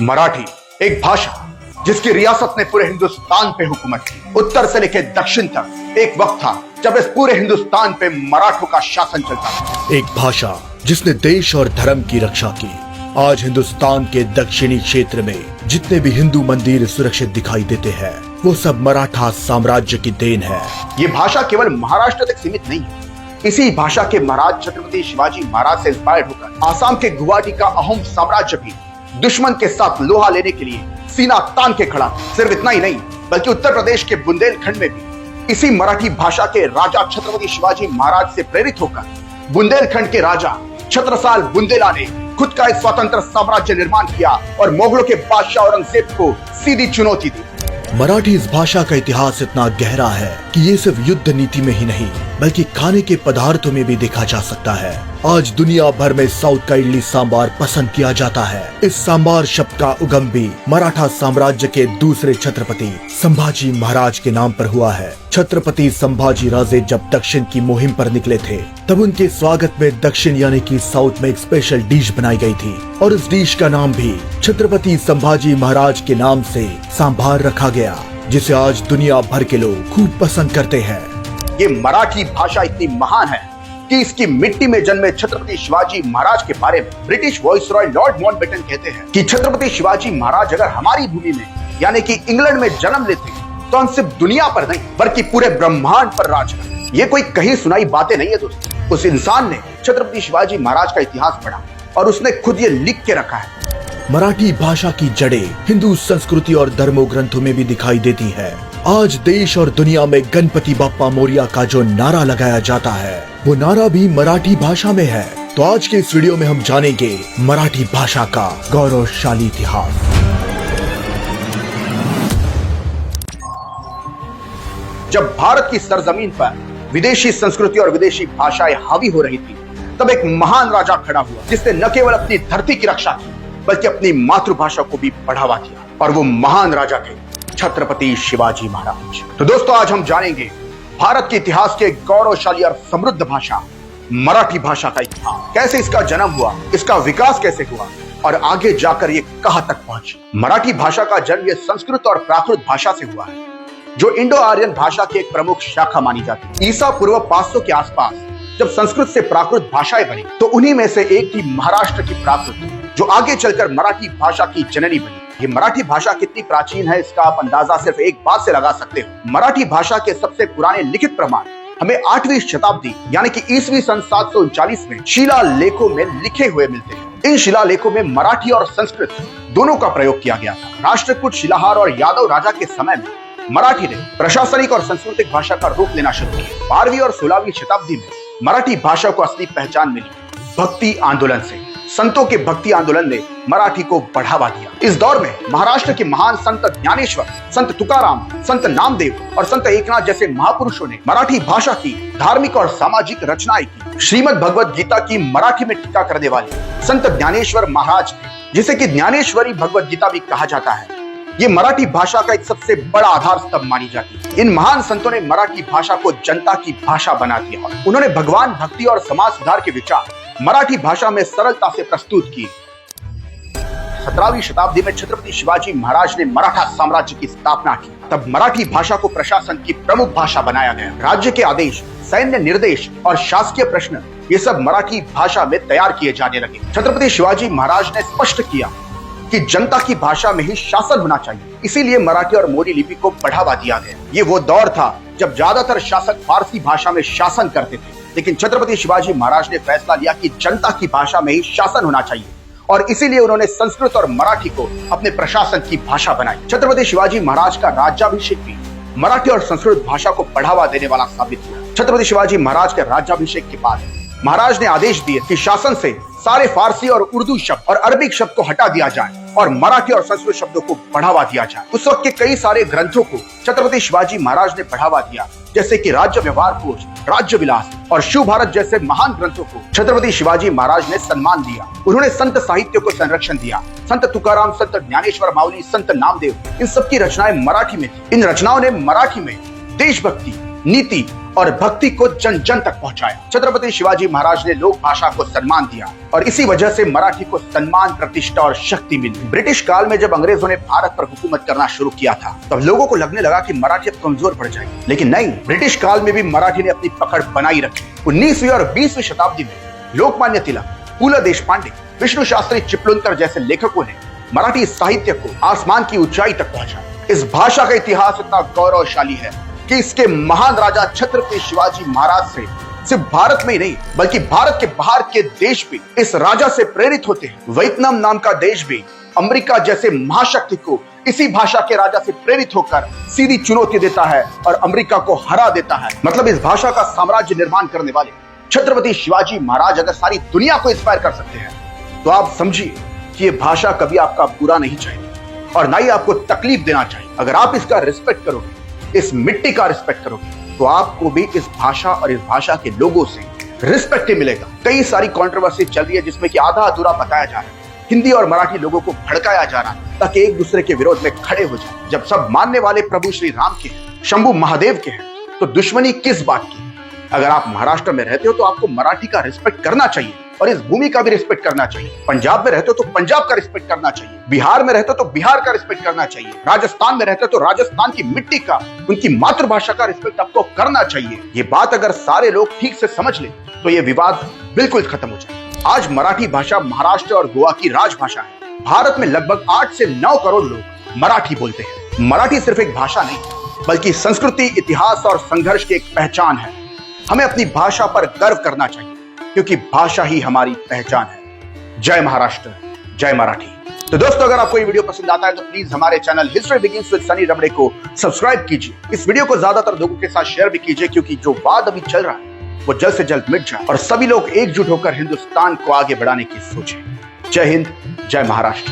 मराठी एक भाषा जिसकी रियासत ने पूरे हिंदुस्तान पे हुकूमत की। उत्तर से लेकर दक्षिण तक एक वक्त था जब इस पूरे हिंदुस्तान पे मराठों का शासन चलता था। एक भाषा जिसने देश और धर्म की रक्षा की। आज हिंदुस्तान के दक्षिणी क्षेत्र में जितने भी हिंदू मंदिर सुरक्षित दिखाई देते हैं वो सब मराठा साम्राज्य की देन है। ये भाषा केवल महाराष्ट्र तक सीमित नहीं है। इसी भाषा के महाराज छत्रपति शिवाजी महाराज से इंस्पायर्ड होकर आसाम के गुवाहाटी का अहोम साम्राज्य भी दुश्मन के साथ लोहा लेने के लिए सीना तान के खड़ा। सिर्फ इतना ही नहीं बल्कि उत्तर प्रदेश के बुंदेलखंड में भी इसी मराठी भाषा के राजा छत्रपति शिवाजी महाराज से प्रेरित होकर बुंदेलखंड के राजा छत्रसाल बुंदेला ने खुद का एक स्वतंत्र साम्राज्य निर्माण किया और मुगलों के बादशाह औरंगजेब को सीधी चुनौती दी। मराठी इस भाषा का इतिहास इतना गहरा है कि ये सिर्फ युद्ध नीति में ही नहीं बल्कि खाने के पदार्थों में भी देखा जा सकता है। आज दुनिया भर में साउथ का इडली सांबार पसंद किया जाता है। इस सांबार शब्द का उगम भी मराठा साम्राज्य के दूसरे छत्रपति संभाजी महाराज के नाम पर हुआ है। छत्रपति संभाजी राजे जब दक्षिण की मुहिम पर निकले थे तब उनके स्वागत में दक्षिण यानी कि साउथ में एक स्पेशल डिश बनाई गई थी और इस डिश का नाम भी छत्रपति संभाजी महाराज के नाम से सांभार रखा गया, जिसे आज दुनिया भर के लोग खूब पसंद करते हैं। ये मराठी भाषा इतनी महान है कि इसकी मिट्टी में जन्मे छत्रपति शिवाजी महाराज के बारे में ब्रिटिश वाइसरॉय लॉर्ड माउंटबेटन कहते हैं कि छत्रपति शिवाजी महाराज अगर हमारी भूमि में यानी कि इंग्लैंड में जन्म लेते तो हम सिर्फ दुनिया पर नहीं बल्कि पूरे ब्रह्मांड पर राज करते। ये कोई कहीं सुनाई बातें नहीं है दोस्तों। उस इंसान ने छत्रपति शिवाजी महाराज का इतिहास पढ़ा और उसने खुद ये लिख के रखा है। मराठी भाषा की जड़ें हिंदू संस्कृति और धर्मों ग्रंथों में भी दिखाई देती है। आज देश और दुनिया में गणपति बाप्पा मोरिया का जो नारा लगाया जाता है वो नारा भी मराठी भाषा में है। तो आज के इस वीडियो में हम जानेंगे मराठी भाषा का गौरवशाली इतिहास। जब भारत की सरजमीन पर विदेशी संस्कृति और विदेशी भाषाएं हावी हो रही थी तब एक महान राजा खड़ा हुआ जिसने न केवल अपनी धरती की रक्षा की बल्कि अपनी मातृभाषा को भी बढ़ावा दिया और वो महान राजा थे छत्रपति शिवाजी महाराज। तो दोस्तों आज हम जानेंगे भारत के इतिहास के गौरवशाली और समृद्ध भाषा मराठी भाषा का इतिहास। कैसे इसका जन्म हुआ, इसका विकास कैसे हुआ और आगे जाकर ये कहां तक पहुंची। मराठी भाषा का जन्म ये संस्कृत और प्राकृत भाषा से हुआ है जो इंडो आर्यन भाषा की एक प्रमुख शाखा मानी जाती है। ईसा पूर्व 500 के आसपास जब संस्कृत से प्राकृत भाषाएं बनी तो उन्हीं में से एक थी महाराष्ट्र की प्राकृत जो आगे चलकर मराठी भाषा की जननी बनी। ये मराठी भाषा कितनी प्राचीन है इसका आप अंदाजा सिर्फ एक बात से लगा सकते हो। मराठी भाषा के सबसे पुराने लिखित प्रमाण हमें 8वीं शताब्दी यानी कि ईस्वी सन 739 में शिलालेखों में लिखे हुए मिलते हैं। इन शिलालेखों में मराठी और संस्कृत दोनों का प्रयोग किया गया था। राष्ट्रकूट शिलाहार और यादव राजा के समय में मराठी ने प्रशासनिक और सांस्कृतिक भाषा का रूप लेना शुरू किया। 12वीं और 16वीं शताब्दी में मराठी भाषा को असली पहचान मिली भक्ति आंदोलन से। संतों के भक्ति आंदोलन ने मराठी को बढ़ावा दिया। इस दौर में महाराष्ट्र के महान संत ज्ञानेश्वर, संत तुकाराम, संत नामदेव और संत एकनाथ जैसे महापुरुषों ने मराठी भाषा की धार्मिक और सामाजिक रचनाएं की। श्रीमद् भगवद गीता की मराठी में टीका करने वाले संत ज्ञानेश्वर महाराज थे, जिसे कि ज्ञानेश्वरी भगवद गीता भी कहा जाता है। ये मराठी भाषा का एक सबसे बड़ा आधार स्तंभ मानी जाती है। इन महान संतों ने मराठी भाषा को जनता की भाषा बना दिया। उन्होंने भगवान, भक्ति और समाज सुधार के विचार मराठी भाषा में सरलता से प्रस्तुत किए। 17वीं शताब्दी में छत्रपति शिवाजी महाराज ने मराठा साम्राज्य की स्थापना की। तब मराठी भाषा को प्रशासन की प्रमुख भाषा बनाया गया। राज्य के आदेश, सैन्य निर्देश और शासकीय प्रश्न ये सब मराठी भाषा में तैयार किए जाने लगे। छत्रपति शिवाजी महाराज ने स्पष्ट किया कि जनता की भाषा में ही शासन होना चाहिए, इसीलिए मराठी और मोरी लिपि को बढ़ावा दिया गया। ये वो दौर था जब ज्यादातर शासक फारसी भाषा में शासन करते थे, लेकिन छत्रपति शिवाजी महाराज ने फैसला लिया कि जनता की भाषा में ही शासन होना चाहिए और इसीलिए उन्होंने संस्कृत और मराठी को अपने प्रशासन की भाषा बनाई। छत्रपति शिवाजी महाराज का राज्याभिषेक भी मराठी और संस्कृत भाषा को बढ़ावा देने वाला साबित हुआ। छत्रपति शिवाजी महाराज के राज्याभिषेक के बाद महाराज ने आदेश दिए कि शासन से सारे फारसी और उर्दू शब्द और अरबिक शब्द को हटा दिया जाए और मराठी और संस्कृत शब्दों को बढ़ावा दिया जाए। उस वक्त के कई सारे ग्रंथों को छत्रपति शिवाजी महाराज ने बढ़ावा दिया, जैसे कि राज्य व्यवहार कोश, राज्य विलास और शिव भारत जैसे महान ग्रंथों को छत्रपति शिवाजी महाराज ने सम्मान दिया। उन्होंने संत साहित्य को संरक्षण दिया। संत तुकाराम, संत ज्ञानेश्वर माऊली, संत नामदेव इन सबकी रचनाएं मराठी में थी। इन रचनाओं ने मराठी में देशभक्ति, नीति और भक्ति को जन जन तक पहुंचाया। छत्रपति शिवाजी महाराज ने लोक भाषा को सम्मान दिया और इसी वजह से मराठी को सम्मान, प्रतिष्ठा और शक्ति मिली। ब्रिटिश काल में जब अंग्रेजों ने भारत पर हुकूमत करना शुरू किया था तब लोगों को लगने लगा कि मराठी अब कमजोर पड़ जाएगी, लेकिन नहीं, ब्रिटिश काल में भी मराठी ने अपनी पकड़ बनाई रखी। 19वीं और 20वीं शताब्दी में लोकमान्य तिलक, पूला देशपांडे, विष्णु शास्त्री चिपलुंकर जैसे लेखकों ने मराठी साहित्य को आसमान की ऊंचाई तक पहुंचाया। इस भाषा का इतिहास इतना गौरवशाली है कि इसके महान राजा छत्रपति शिवाजी महाराज से सिर्फ भारत में ही नहीं बल्कि भारत के बाहर के देश भी इस राजा से प्रेरित होते हैं। वियतनाम नाम का देश भी अमेरिका जैसे महाशक्ति को इसी भाषा के राजा से प्रेरित होकर सीधी चुनौती देता है और अमेरिका को हरा देता है। मतलब इस भाषा का साम्राज्य निर्माण करने वाले छत्रपति शिवाजी महाराज अगर सारी दुनिया को इंस्पायर कर सकते हैं तो आप समझिए कि ये भाषा कभी आपका बुरा नहीं चाहेगी और ना ही आपको तकलीफ देना चाहिए। अगर आप इसका रिस्पेक्ट करोगे, इस मिट्टी का रिस्पेक्ट करोगे, तो आपको भी इस भाषा और इस भाषा के लोगों से रिस्पेक्ट ही मिलेगा। कई सारी कंट्रोवर्सी चल रही है जिसमें कि आधा अधूरा बताया जा रहा है, हिंदी और मराठी लोगों को भड़काया जा रहा है ताकि एक दूसरे के विरोध में खड़े हो जाए। जब सब मानने वाले प्रभु श्री राम के हैं, शंभू महादेव के हैं, तो दुश्मनी किस बात की? अगर आप महाराष्ट्र में रहते हो तो आपको मराठी का रिस्पेक्ट करना चाहिए और इस भूमि का भी रिस्पेक्ट करना चाहिए। पंजाब में रहते हो तो पंजाब का रिस्पेक्ट करना चाहिए, बिहार में रहते हो तो बिहार का रिस्पेक्ट करना चाहिए, राजस्थान में रहते हो तो राजस्थान की मिट्टी का, उनकी मातृभाषा का रिस्पेक्ट आपको करना चाहिए। ये बात अगर सारे लोग ठीक से समझ ले तो ये विवाद बिल्कुल खत्म हो जाए। आज मराठी भाषा महाराष्ट्र और गोवा की राजभाषा है। भारत में लगभग 8 से 9 करोड़ लोग मराठी बोलते हैं। मराठी सिर्फ एक भाषा नहीं बल्कि संस्कृति, इतिहास और संघर्ष की एक पहचान है। हमें अपनी भाषा पर गर्व करना चाहिए क्योंकि भाषा ही हमारी पहचान है। जय महाराष्ट्र, जय मराठी। तो दोस्तों, अगर आपको ये वीडियो पसंद आता है तो प्लीज हमारे channel history begins with Sunny Rabade को सब्सक्राइब कीजिए। इस वीडियो को ज्यादातर लोगों के साथ शेयर भी कीजिए क्योंकि जो वाद अभी चल रहा है वो जल्द से जल्द मिट जाए और सभी लोग एकजुट होकर हिंदुस्तान को आगे बढ़ाने की सोचें। जय हिंद, जय महाराष्ट्र।